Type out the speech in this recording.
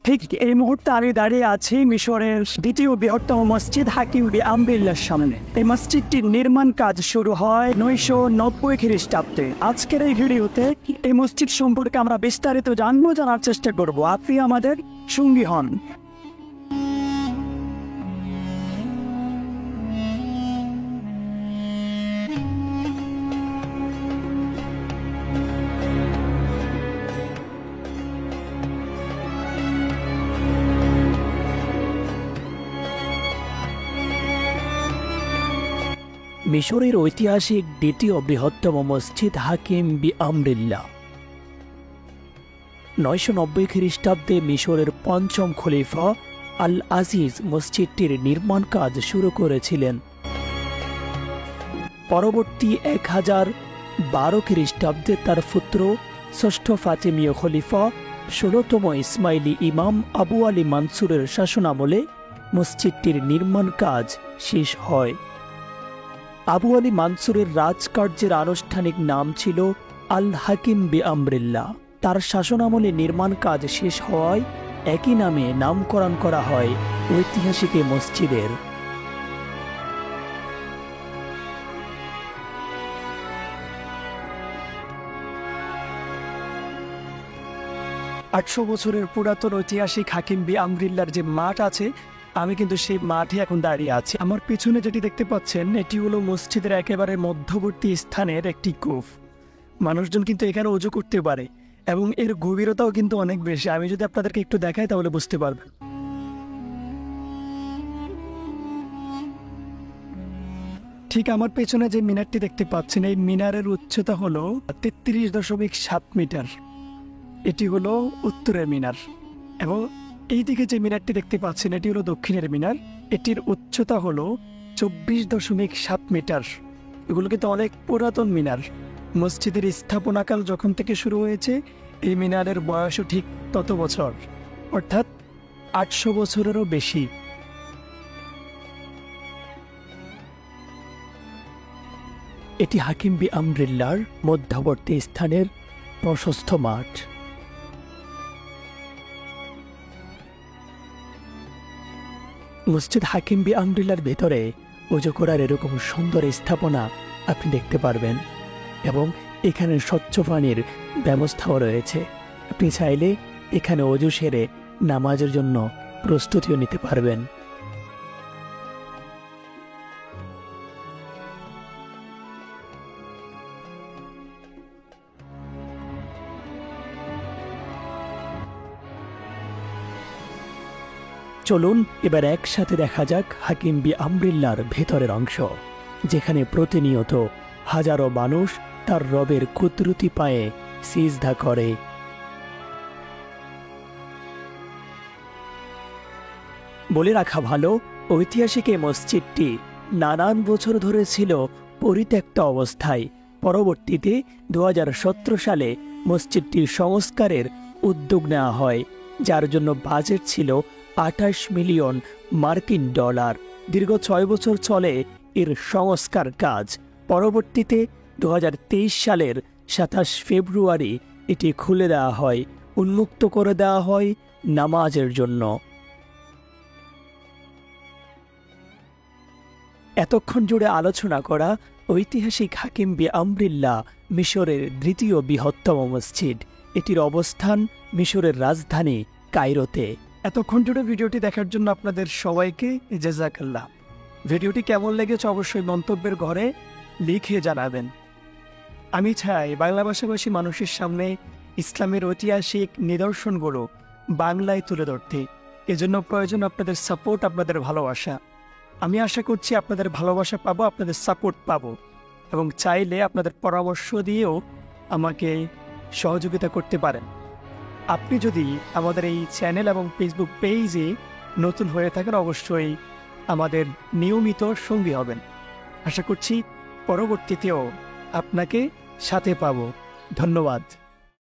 ঠিক এই মুহূর্তে আমি দাঁড়িয়ে আছি মিশরের দ্বিতীয় বৃহত্তম মসজিদ হাকিম বি-আমরিল্লাহর সামনে। এই মসজিদটির নির্মাণ কাজ শুরু হয় 990 খ্রিস্টাব্দে। আজকের এই ভিডিওতে এই মসজিদ সম্পর্কে আমরা বিস্তারিত জানার চেষ্টা করব। আপনি আমাদের সঙ্গী হন। মিশরের ঐতিহাসিক দ্বিতীয় বৃহত্তম মসজিদ হাকিম বি-আমরিল্লাহ 990 খ্রিস্টাব্দে মিশরের পঞ্চম খলিফা আল আজিজ মসজিদটির নির্মাণ কাজ শুরু করেছিলেন। পরবর্তী 1012 খ্রিস্টাব্দে তার পুত্র ষষ্ঠ ফাতিমীয় খলিফা 16তম ইসমাইলি ইমাম আবু আলী মানসুরের শাসনামলে মসজিদটির নির্মাণ কাজ শেষ হয়। আবু আলী মানসুরের রাজকার্যের আনুষ্ঠানিক নাম ছিল আল হাকিম বি-আমরিল্লাহ। তার শাসনামলে নির্মাণ কাজ শেষ হওয়ায় একই নামে নামকরণ করা হয় ঐতিহাসিক এই মসজিদের। আটশো বছরের পুরাতন ঐতিহাসিক হাকিম বি-আমরিল্লাহর যে মাঠ আছে, আমি কিন্তু সেই মাঠে এখন দাঁড়িয়ে আছি। আমার পিছনে যেটি দেখতে পাচ্ছেন, এটি হলো মসজিদের একেবারে মধ্যবর্তী স্থানের একটি কূপ। মানুষজন কিন্তু এখানে ওযু করতে পারে এবং এর গভীরতাও কিন্তু অনেক বেশি। আমি যদি আপনাদেরকে একটু দেখাই তাহলে বুঝতে পারবেন। ঠিক আমার পেছনে যে মিনারটি দেখতে পাচ্ছেন, এই মিনারের উচ্চতা হলো 33.7 মিটার। এটি হলো উত্তরের মিনার এবং এই দিকে যে মিনারটি দেখতে পাচ্ছেন, এটি হলো দক্ষিণের মিনার। এটির উচ্চতা হলো 24.7 মিটার। এগুলো কিন্তু অনেক পুরাতন মিনার। মসজিদের স্থাপনাকাল যখন থেকে শুরু হয়েছে, এই মিনারের বয়সও ঠিক তত বছর, অর্থাৎ 800 বছরেরও বেশি। এটি হাকিম বি-আমরিল্লাহর মধ্যবর্তী স্থানের প্রশস্ত মাঠ। মসজিদ হাকিম বি-আমরিল্লাহর ভেতরে ওযু করার এরকম সুন্দর স্থাপনা আপনি দেখতে পারবেন এবং এখানে স্বচ্ছ পানির ব্যবস্থাও রয়েছে। আপনি চাইলে এখানে ওযু সেরে নামাজের জন্য প্রস্তুতিও নিতে পারবেন। চলুন এবার একসাথে দেখা যাক হাকিম বি-আমরিল্লাহর ভেতরের অংশ, যেখানে প্রতিনিয়ত হাজারো মানুষ তার রবের কুদরতি পায়ে সিজদা করে। বলে রাখা ভালো, ঐতিহাসিক এই মসজিদটি নানান বছর ধরে ছিল পরিত্যক্ত অবস্থায়। পরবর্তীতে 2017 সালে মসজিদটির সংস্কারের উদ্যোগ নেওয়া হয়, যার জন্য বাজেট ছিল 28 মিলিয়ন মার্কিন ডলার। দীর্ঘ 6 বছর চলে এর সংস্কার কাজ। পরবর্তীতে 2023 সালের 27 ফেব্রুয়ারি এটি খুলে দেওয়া হয়, উন্মুক্ত করে দেওয়া হয় নামাজের জন্য। এতক্ষণ জুড়ে আলোচনা করা ঐতিহাসিক হাকিম বি-আমরিল্লাহ মিশরের দ্বিতীয় বৃহত্তম মসজিদ। এটির অবস্থান মিশরের রাজধানী কায়রোতে। এতক্ষণ জুড়ে ভিডিওটি দেখার জন্য আপনাদের সবাইকে জাযাকাল্লাহ। ভিডিওটি কেমন লেগেছে অবশ্যই মন্তব্যের ঘরে লিখে জানাবেন। আমি চাই বাংলা ভাষাভাষী মানুষের সামনে ইসলামের ঐতিহাসিক নিদর্শনগুলো বাংলায় তুলে ধরতে। এজন্য প্রয়োজন আপনাদের সাপোর্ট, আপনাদের ভালোবাসা। আমি আশা করছি আপনাদের ভালোবাসা পাবো, আপনাদের সাপোর্ট পাবো এবং চাইলে আপনাদের পরামর্শ দিয়েও আমাকে সহযোগিতা করতে পারেন। আপনি যদি আমাদের এই চ্যানেল এবং ফেসবুক পেজে নতুন হয়ে থাকেন, অবশ্যই আমাদের নিয়মিত সঙ্গী হবেন। আশা করছি পরবর্তীতেও আপনাকে সাথে পাবো। ধন্যবাদ।